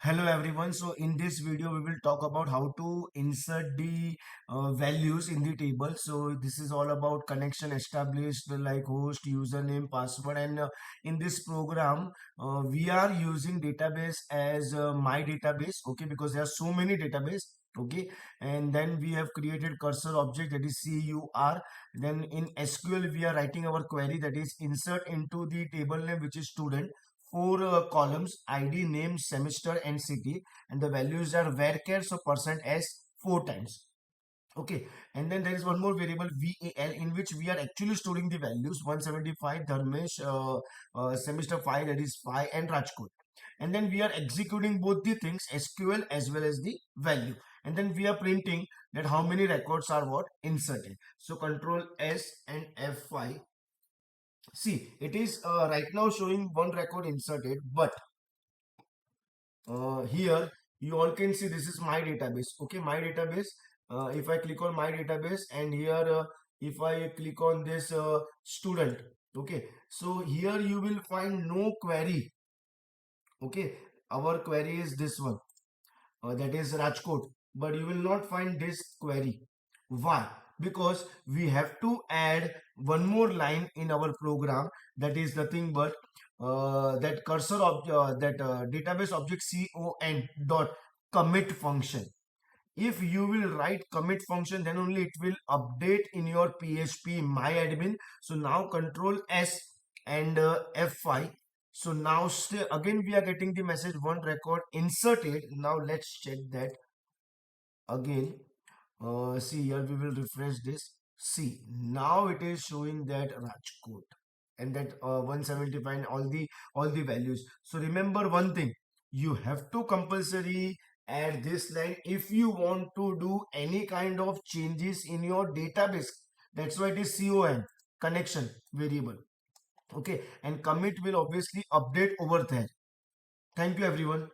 Hello everyone. So in this video we will talk about how to insert the values in the table. So this is all about connection established like host, username, password, and in this program we are using database as my database. Okay, because there are so many database. Okay, and then we have created cursor object, that is cur. Then in SQL we are writing our query, that is insert into the table name, which is student, four columns: ID, name, semester, and city, and the values are varchar, so percent s four times. Okay, and then there is one more variable val, in which we are actually storing the values: 175 dharmesh, semester 5, that is 5, and rajkot. And then we are executing both the things, SQL as well as the value, and then we are printing that how many records are what inserted. So control s and f5. See, it is right now showing one record inserted, but here you all can see this is my database. Okay, my database. If I click on my database, and here if I click on this student, okay, so here you will find no query. Okay, our query is this one, that is Rajkot, but you will not find this query. Why? Because we have to add one more line in our program, that is nothing but that cursor of that database object con dot commit function. If you will write commit function, then only it will update in your PHP myadmin. So now control S and F5. So now still again we are getting the message one record inserted. Now let's check that again. See here, we will refresh this. See, now it is showing that Rajkot and that 175 and all the values. So remember one thing, you have to compulsory add this line if you want to do any kind of changes in your database. That's why it is con connection variable. Okay, and commit will obviously update over there. Thank you everyone.